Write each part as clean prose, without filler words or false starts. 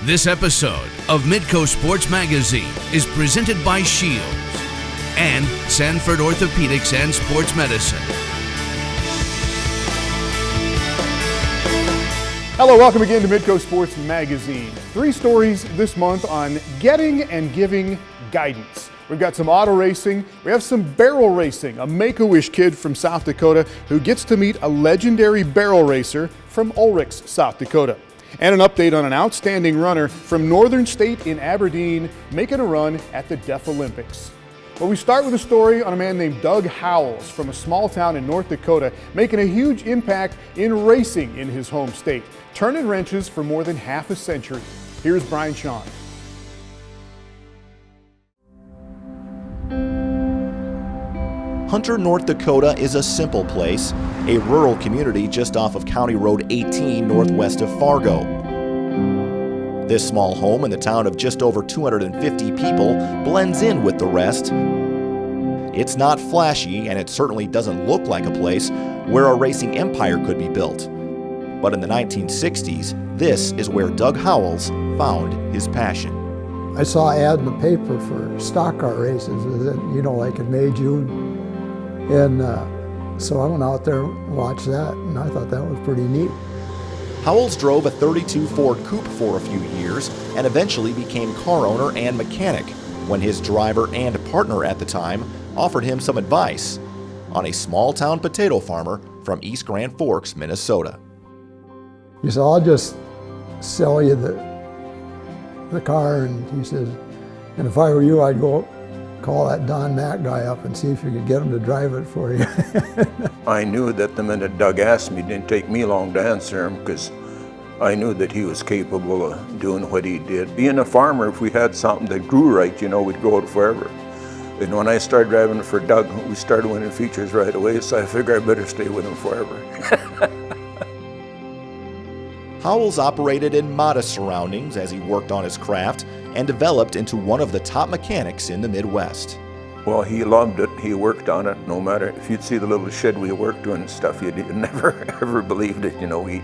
This episode of Midco Sports Magazine is presented by Shields and Sanford Orthopedics and Sports Medicine. Hello, welcome again to Midco Sports Magazine. 3 stories this month on getting and giving guidance. We've got some auto racing, we have some barrel racing, a Make-A-Wish kid from South Dakota who gets to meet a legendary barrel racer from Ulrichs, South Dakota. And an update on an outstanding runner from Northern State in Aberdeen making a run at the Deaflympics. But we start with a story on a man named Doug Howells from a small town in North Dakota making a huge impact in racing in his home state, turning wrenches for more than half a century. Here's Brian Shawn. Hunter, North Dakota is a simple place, a rural community just off of County Road 18 northwest of Fargo. This small home in the town of just over 250 people blends in with the rest. It's not flashy, and it certainly doesn't look like a place where a racing empire could be built. But in the 1960s, this is where Doug Howells found his passion. I saw an ad in the paper for stock car races, like in May, June. And so I went out there and watched that, and I thought that was pretty neat. Howells drove a 32 Ford Coupe for a few years and eventually became car owner and mechanic when his driver and partner at the time offered him some advice on a small-town potato farmer from East Grand Forks, Minnesota. He said, I'll just sell you the car, and he says, and if I were you, I'd go call that Don Mack guy up and see if you could get him to drive it for you. I knew that the minute Doug asked me, it didn't take me long to answer him because I knew that he was capable of doing what he did. Being a farmer, if we had something that grew right, we'd grow it forever. And when I started driving for Doug, we started winning features right away, so I figured I better stay with him forever. Howells operated in modest surroundings as he worked on his craft and developed into one of the top mechanics in the Midwest. Well, he loved it. He worked on it. No matter if you'd see the little shed we worked doing and stuff, you'd never ever believed it. We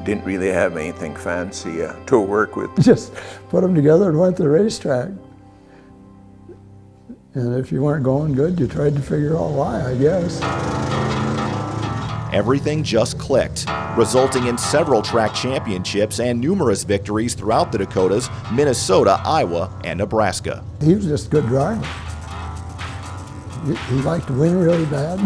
didn't really have anything fancy to work with. Just put them together and went to the racetrack. And if you weren't going good, you tried to figure out why, I guess. Everything just clicked, resulting in several track championships and numerous victories throughout the Dakotas, Minnesota, Iowa, and Nebraska. He was just a good driver. He liked to win really bad.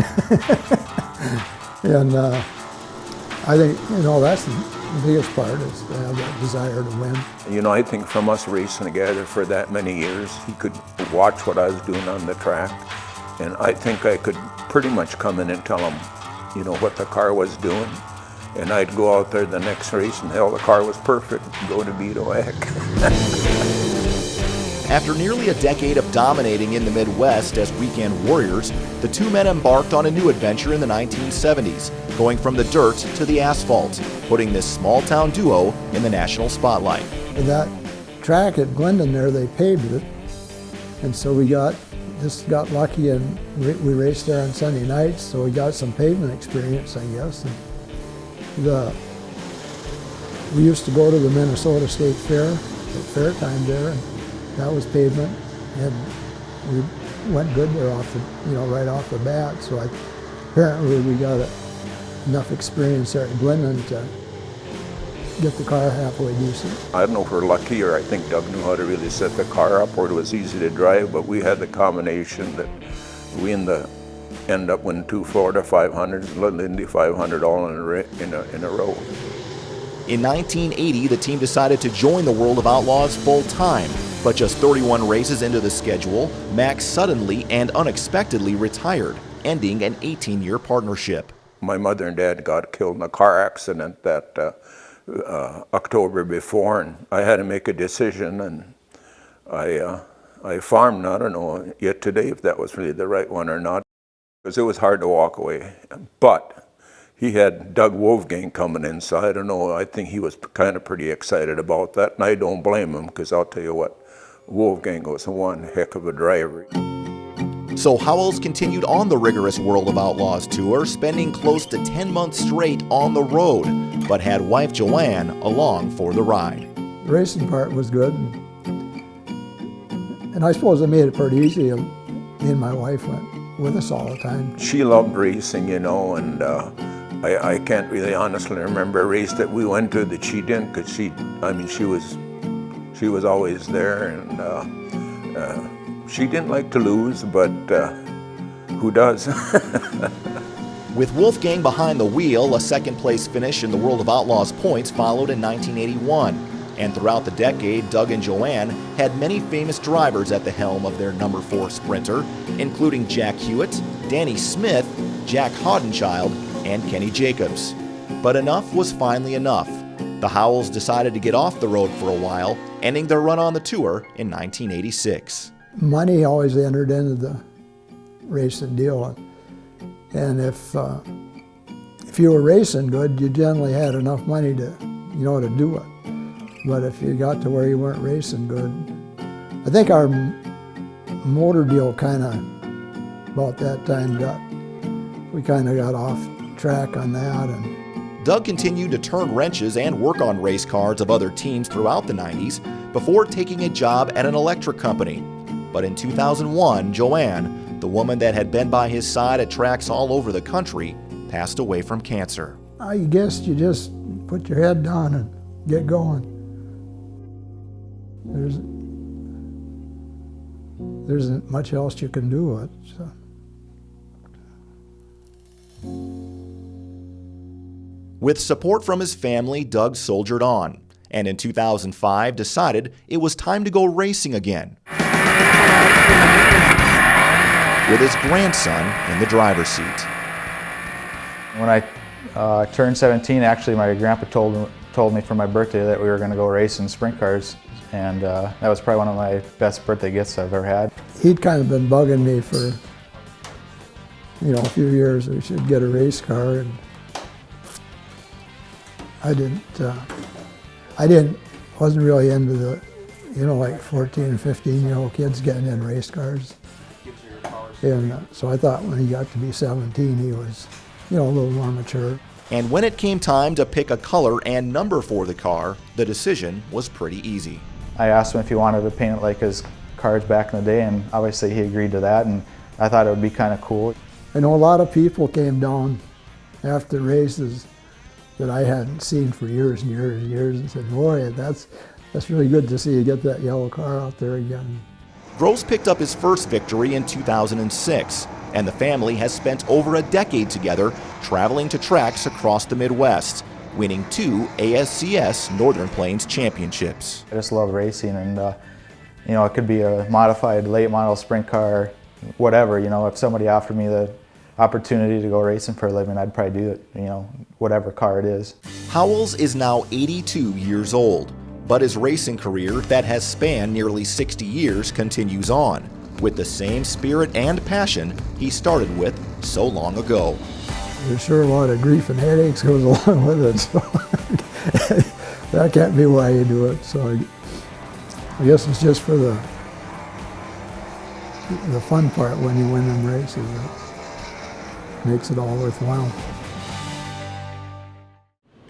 And I think, that's the biggest part, is to have that desire to win. I think from us racing together for that many years, he could watch what I was doing on the track, and I think I could pretty much come in and tell him what the car was doing, and I'd go out there the next race and hell, the car was perfect, go to beat a heck. After nearly a decade of dominating in the Midwest as weekend warriors, the two men embarked on a new adventure in the 1970s, going from the dirt to the asphalt, putting this small-town duo in the national spotlight. And that track at Glendon there, they paved it, and so we got lucky, and we raced there on Sunday nights, so we got some pavement experience, I guess. And we used to go to the Minnesota State Fair at fair time there, and that was pavement, and we went good there right off the bat. So apparently we got enough experience there at Glendon to get the car halfway decent. I don't know if we're lucky, or I think Doug knew how to really set the car up, or it was easy to drive, but we had the combination that we end up winning 2 Florida 500s, Little Indy 500 all in a row. In 1980, the team decided to join the World of Outlaws full-time, but just 31 races into the schedule, Max suddenly and unexpectedly retired, ending an 18-year partnership. My mother and dad got killed in a car accident that October before, and I had to make a decision, and I farmed. I don't know yet today if that was really the right one or not, because it was hard to walk away. But he had Doug Wolfgang coming in, so I don't know, I think he was kind of pretty excited about that, and I don't blame him, because I'll tell you what, Wolfgang was one heck of a driver. So Howells continued on the rigorous World of Outlaws tour, spending close to 10 months straight on the road, but had wife Joanne along for the ride. The racing part was good. And I suppose it made it pretty easy. Me and my wife went with us all the time. She loved racing, you know, and I can't really honestly remember a race that we went to that she didn't, because she was always there, and she didn't like to lose, but who does? With Wolfgang behind the wheel, a second-place finish in the World of Outlaws points followed in 1981. And throughout the decade, Doug and Joanne had many famous drivers at the helm of their number 4 Sprinter, including Jack Hewitt, Danny Smith, Jack Haudenchild, and Kenny Jacobs. But enough was finally enough. The Howells decided to get off the road for a while, ending their run on the tour in 1986. Money always entered into the racing deal. And if you were racing good, you generally had enough money to do it. But if you got to where you weren't racing good, I think our motor deal kind of about that time we kind of got off track on that. And Doug continued to turn wrenches and work on race cars of other teams throughout the 90s before taking a job at an electric company. But in 2001, Joanne, the woman that had been by his side at tracks all over the country, passed away from cancer. I guess you just put your head down and get going. There isn't much else you can do with it. So. With support from his family, Doug soldiered on, and in 2005 decided it was time to go racing again, with his grandson in the driver's seat. When I turned 17, actually my grandpa told me for my birthday that we were going to go race in sprint cars, and that was probably one of my best birthday gifts I've ever had. He'd kind of been bugging me for a few years. We should get a race car, and wasn't really into the, like 14 and 15-year-old kids getting in race cars. And so I thought when he got to be 17, he was, a little more mature. And when it came time to pick a color and number for the car, the decision was pretty easy. I asked him if he wanted to paint it like his cars back in the day, and obviously he agreed to that, and I thought it would be kind of cool. I know a lot of people came down after races that I hadn't seen for years and years and years and said, boy, that's really good to see you get that yellow car out there again. Gross picked up his first victory in 2006, and the family has spent over a decade together traveling to tracks across the Midwest, winning 2 ASCS Northern Plains championships. I just love racing, and it could be a modified late model sprint car, whatever. If somebody offered me the opportunity to go racing for a living, I'd probably do it, whatever car it is. Howells is now 82 years old, but his racing career that has spanned nearly 60 years continues on, with the same spirit and passion he started with so long ago. There's sure a lot of grief and headaches goes along with it, so that can't be why you do it. So I guess it's just for the fun part when you win them races. It makes it all worthwhile.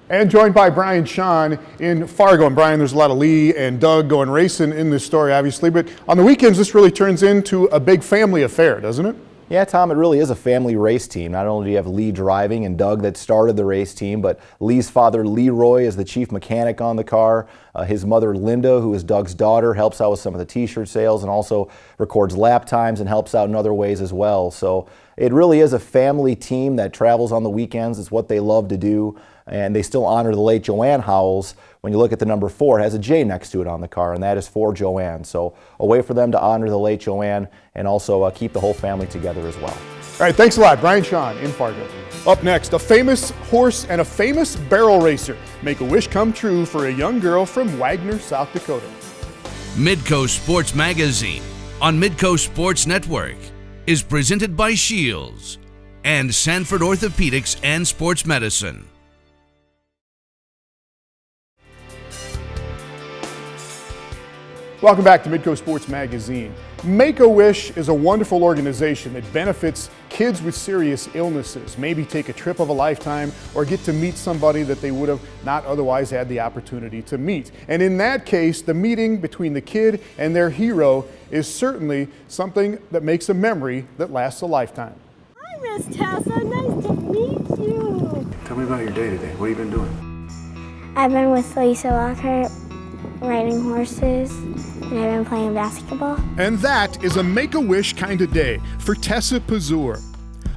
And joined by Brian Sean in Fargo. And Brian, there's a lot of Lee and Doug going racing in this story, obviously, but on the weekends, this really turns into a big family affair, doesn't it? Yeah, Tom, it really is a family race team. Not only do you have Lee driving and Doug that started the race team, but Lee's father, Leroy, is the chief mechanic on the car. His mother, Linda, who is Doug's daughter, helps out with some of the t-shirt sales and also records lap times and helps out in other ways as well. So it really is a family team that travels on the weekends. It's what they love to do. And they still honor the late Joanne Howells. When you look at the number 4, it has a J next to it on the car, and that is for Joanne. So a way for them to honor the late Joanne and also keep the whole family together as well. All right, thanks a lot. Brian Sean in Fargo. Up next, a famous horse and a famous barrel racer make a wish come true for a young girl from Wagner, South Dakota. Midco Sports Magazine on Midco Sports Network is presented by Shields and Sanford Orthopedics and Sports Medicine. Welcome back to Midco Sports Magazine. Make-A-Wish is a wonderful organization that benefits kids with serious illnesses, maybe take a trip of a lifetime or get to meet somebody that they would have not otherwise had the opportunity to meet. And in that case, the meeting between the kid and their hero is certainly something that makes a memory that lasts a lifetime. Hi, Miss Tessa. Nice to meet you. Tell me about your day today. What have you been doing? I've been with Lisa Lockhart, riding horses, and I've been playing basketball. And that is a Make-A-Wish kind of day for Tessa Pazur.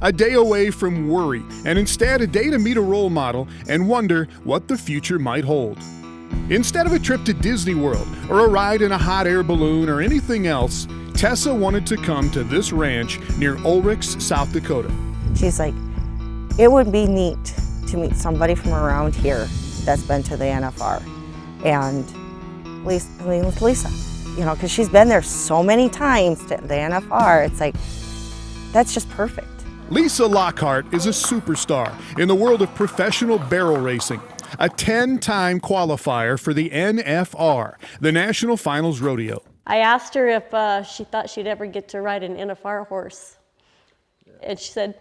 A day away from worry, and instead a day to meet a role model and wonder what the future might hold. Instead of a trip to Disney World or a ride in a hot air balloon or anything else, Tessa wanted to come to this ranch near Ulrichs, South Dakota. She's like, it would be neat to meet somebody from around here that's been to the NFR. And with Lisa, you know, because she's been there so many times to the NFR, it's like, that's just perfect. Lisa Lockhart is a superstar in the world of professional barrel racing, a 10-time qualifier for the NFR, the National Finals Rodeo. I asked her if she thought she'd ever get to ride an NFR horse. And she said,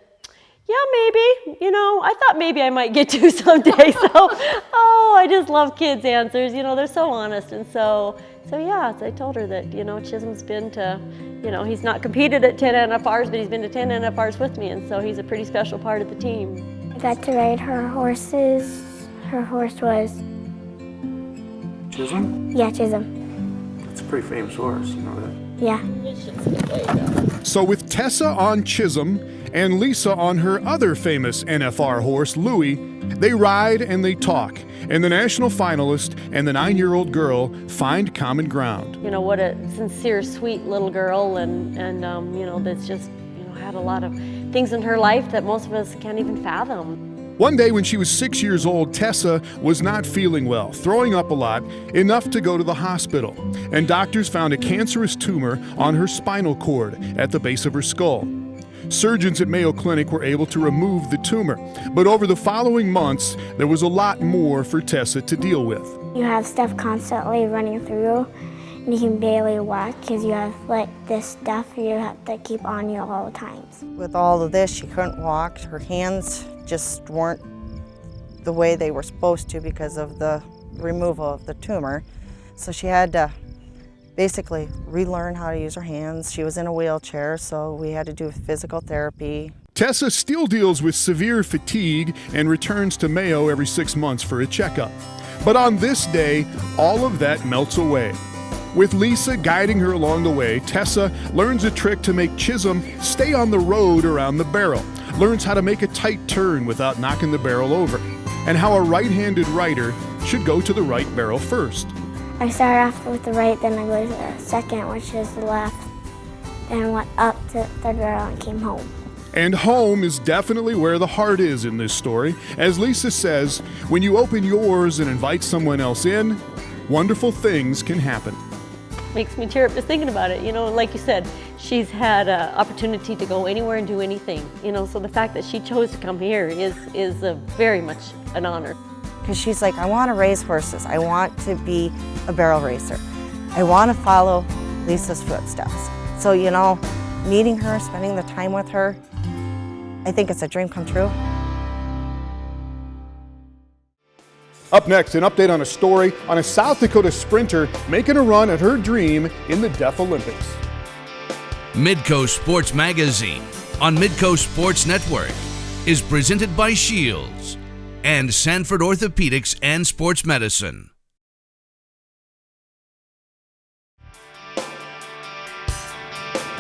yeah, maybe. You know, I thought maybe I might get to someday. So, oh, I just love kids' answers. You know, they're so honest. And so yeah, I told her that, you know, Chisholm's been to, you know, he's not competed at 10 NFRs, but he's been to 10 NFRs with me. And so he's a pretty special part of the team. I got to ride her horses. Her horse was... Chisholm? Yeah, Chisholm. That's a pretty famous horse, you know that? Yeah. So with Tessa on Chisholm and Lisa on her other famous NFR horse, Louie, they ride and they talk, and the national finalist and the 9-year-old girl find common ground. You know, what a sincere, sweet little girl, and you know, that's just, you know, had a lot of things in her life that most of us can't even fathom. One day when she was 6 years old, Tessa was not feeling well, throwing up a lot, enough to go to the hospital. And doctors found a cancerous tumor on her spinal cord at the base of her skull. Surgeons at Mayo Clinic were able to remove the tumor, but over the following months, there was a lot more for Tessa to deal with. You have stuff constantly running through, and you can barely walk because you have like this stuff you have to keep on you all the times. With all of this, she couldn't walk. Her hands just weren't the way they were supposed to because of the removal of the tumor. So she had to basically relearn how to use her hands. She was in a wheelchair, so we had to do physical therapy. Tessa still deals with severe fatigue and returns to Mayo every 6 months for a checkup. But on this day, all of that melts away. With Lisa guiding her along the way, Tessa learns a trick to make Chisholm stay on the road around the barrel, learns how to make a tight turn without knocking the barrel over, and how a right-handed rider should go to the right barrel first. I start off with the right, then I go to the second, which is the left, then went up to the third barrel and came home. And home is definitely where the heart is in this story. As Lisa says, when you open yours and invite someone else in, wonderful things can happen. Makes me tear up just thinking about it. You know, like you said, she's had an opportunity to go anywhere and do anything. You know, so the fact that she chose to come here is a very much an honor. Because she's like, I want to raise horses. I want to be a barrel racer. I want to follow Lisa's footsteps. So, you know, meeting her, spending the time with her, I think it's a dream come true. Up next, an update on a story on a South Dakota sprinter making a run at her dream in the Deaflympics. Midco Sports Magazine on Midco Sports Network is presented by Shields and Sanford Orthopedics and Sports Medicine.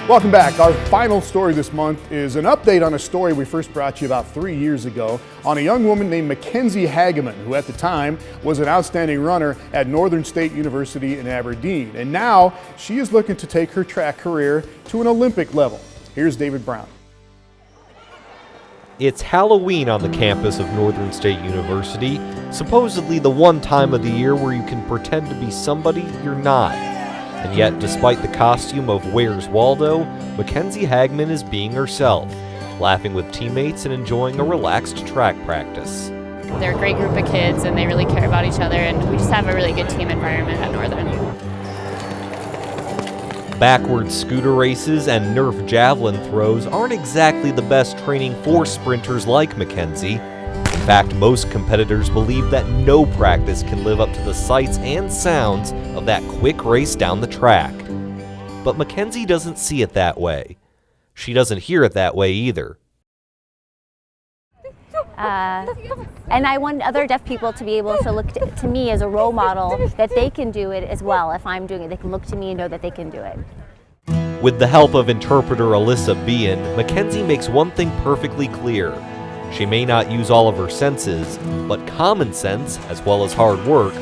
Welcome back. Our final story this month is an update on a story we first brought you about 3 years ago on a young woman named Makenzie Hageman, who at the time was an outstanding runner at Northern State University in Aberdeen. And now she is looking to take her track career to an Olympic level. Here's David Brown. It's Halloween on the campus of Northern State University, supposedly the one time of the year where you can pretend to be somebody you're not. And yet, despite the costume of Where's Waldo, Mackenzie Hageman is being herself, laughing with teammates and enjoying a relaxed track practice. They're a great group of kids and they really care about each other, and we just have a really good team environment at Northern. Backwards scooter races and Nerf javelin throws aren't exactly the best training for sprinters like Mackenzie. In fact, most competitors believe that no practice can live up to the sights and sounds of that quick race down the track. But Mackenzie doesn't see it that way. She doesn't hear it that way either. And I want other deaf people to be able to look to me as a role model, that they can do it as well. If I'm doing it, they can look to me and know that they can do it. With the help of interpreter Alyssa Bean, Mackenzie makes one thing perfectly clear. She may not use all of her senses, but common sense, as well as hard work,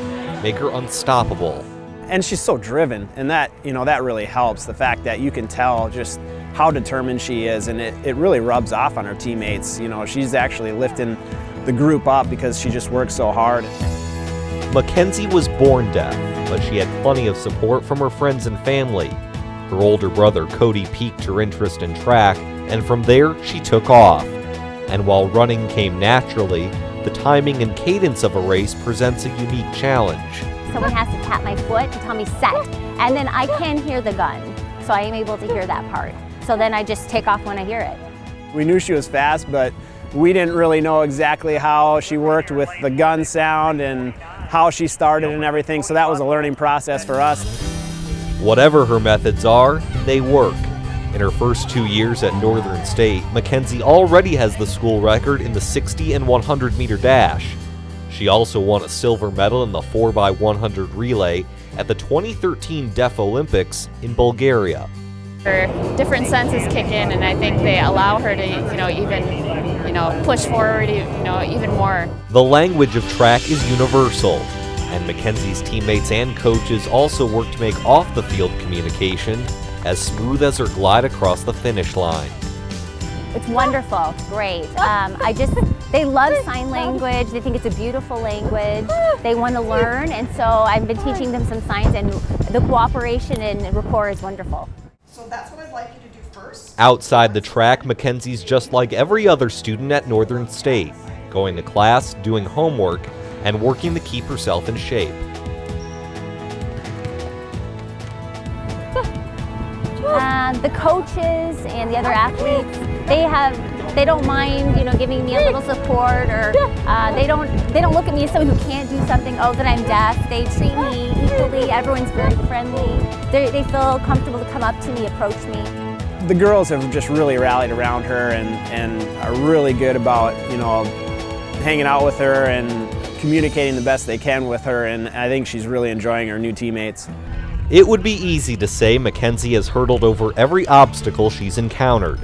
make her unstoppable. And she's so driven, and that really helps. The fact that you can tell just how determined she is, and it really rubs off on her teammates. She's actually lifting the group up because she just works so hard. Mackenzie was born deaf, but she had plenty of support from her friends and family. Her older brother Cody piqued her interest in track, and from there she took off. And while running came naturally, the timing and cadence of a race presents a unique challenge. Someone has to tap my foot to tell me set, and then I can hear the gun, so I am able to hear that part. So then I just take off when I hear it. We knew she was fast, but we didn't really know exactly how she worked with the gun sound and how she started and everything, so that was a learning process for us. Whatever her methods are, they work. In her first 2 years at Northern State, Mackenzie already has the school record in the 60 and 100 meter dash. She also won a silver medal in the 4x100 relay at the 2013 Deaflympics in Bulgaria. Her different senses kick in, and I think they allow her to, even, push forward, even more. The language of track is universal, and Mackenzie's teammates and coaches also work to make off-the-field communication as smooth as her glide across the finish line. It's wonderful, great. They love sign language. They think it's a beautiful language. They want to learn, and so I've been teaching them some signs, and the cooperation and rapport is wonderful. So that's what I'd like you to do first. Outside the track, Mackenzie's just like every other student at Northern State, going to class, doing homework, and working to keep herself in shape. The coaches and the other athletes, they don't mind, giving me a little support, or they don't look at me as someone who can't do something. Oh, that I'm deaf. They treat me equally. Everyone's very friendly. They feel comfortable to come up to me, approach me. The girls have just really rallied around her and are really good about hanging out with her and communicating the best they can with her, and I think she's really enjoying her new teammates. It would be easy to say Mackenzie has hurdled over every obstacle she's encountered.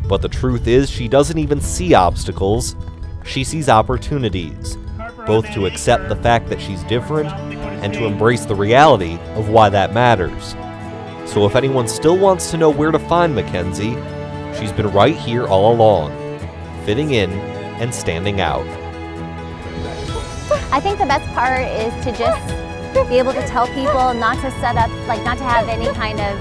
But the truth is, she doesn't even see obstacles. She sees opportunities, both to accept the fact that she's different and to embrace the reality of why that matters. So if anyone still wants to know where to find Mackenzie, she's been right here all along, fitting in and standing out. I think the best part is to just be able to tell people not to set up, not to have any kind of,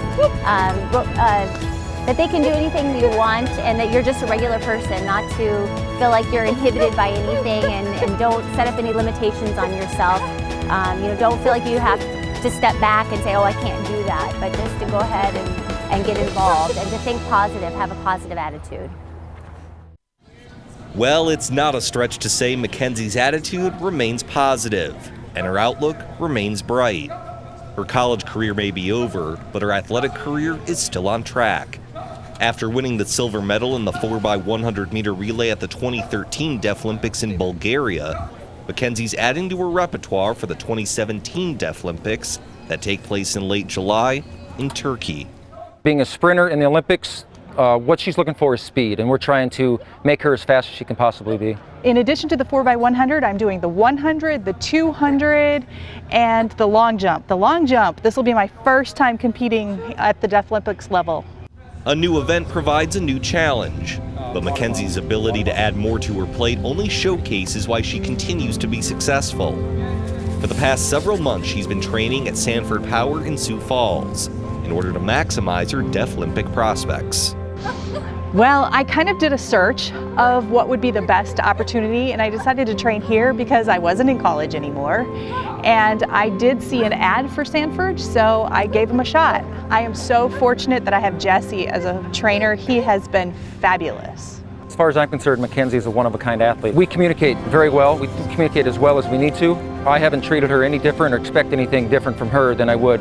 that they can do anything you want, and that you're just a regular person, not to feel like you're inhibited by anything, and don't set up any limitations on yourself. Don't feel like you have to step back and say, oh, I can't do that, but just to go ahead and get involved, and to think positive, have a positive attitude. Well, it's not a stretch to say Mackenzie's attitude remains positive, and her outlook remains bright. Her college career may be over, but her athletic career is still on track. After winning the silver medal in the 4x100 meter relay at the 2013 Deaflympics in Bulgaria, Mackenzie's adding to her repertoire for the 2017 Deaflympics that take place in late July in Turkey. Being a sprinter in the Olympics, what she's looking for is speed, and we're trying to make her as fast as she can possibly be. In addition to the 4x100, I'm doing the 100, the 200, and the long jump. The long jump, this will be my first time competing at the Deaflympics level. A new event provides a new challenge, but Mackenzie's ability to add more to her plate only showcases why she continues to be successful. For the past several months, she's been training at Sanford Power in Sioux Falls in order to maximize her Deaflympic prospects. Well, I kind of did a search of what would be the best opportunity, and I decided to train here because I wasn't in college anymore. And I did see an ad for Sanford, so I gave him a shot. I am so fortunate that I have Jesse as a trainer. He has been fabulous. As far as I'm concerned, Mackenzie is a one-of-a-kind athlete. We communicate very well. We communicate as well as we need to. I haven't treated her any different or expect anything different from her than I would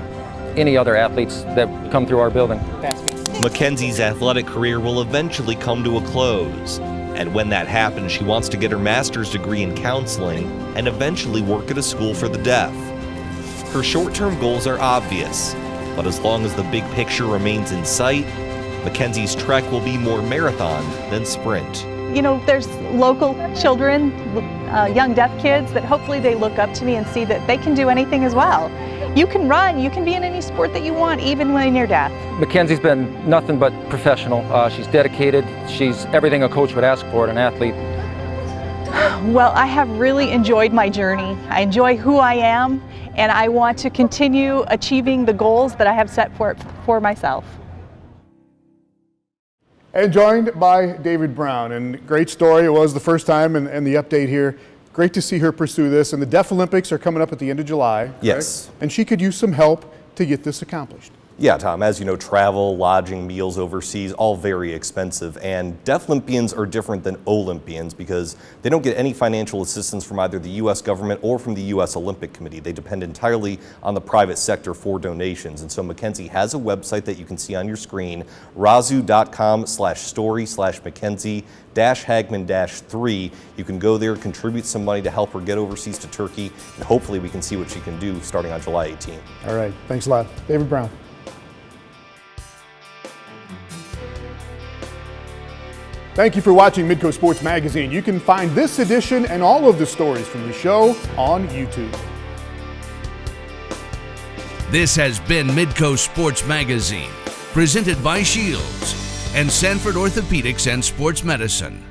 any other athletes that come through our building. Mackenzie's athletic career will eventually come to a close. And when that happens, she wants to get her master's degree in counseling and eventually work at a school for the deaf. Her short-term goals are obvious, but as long as the big picture remains in sight, Mackenzie's trek will be more marathon than sprint. You know, there's local children, young deaf kids that hopefully they look up to me and see that they can do anything as well. You can run, you can be in any sport that you want, even when you're deaf. Mackenzie's been nothing but professional. She's dedicated. She's everything a coach would ask for in an athlete. Well, I have really enjoyed my journey. I enjoy who I am, and I want to continue achieving the goals that I have set for myself. And joined by David Brown, and great story. It was the first time, and the update here. Great to see her pursue this, and the Deaflympics are coming up at the end of July. Yes. Right? And she could use some help to get this accomplished. Yeah, Tom, as you know, travel, lodging, meals overseas, all very expensive. And Deaflympians are different than Olympians because they don't get any financial assistance from either the U.S. government or from the U.S. Olympic Committee. They depend entirely on the private sector for donations. And so Mackenzie has a website that you can see on your screen, razoo.com/story/Mackenzie-Hageman-3. You can go there, contribute some money to help her get overseas to Turkey, and hopefully we can see what she can do starting on July 18. All right, thanks a lot. David Brown. Thank you for watching Midco Sports Magazine. You can find this edition and all of the stories from the show on YouTube. This has been Midco Sports Magazine, presented by Shields and Sanford Orthopedics and Sports Medicine.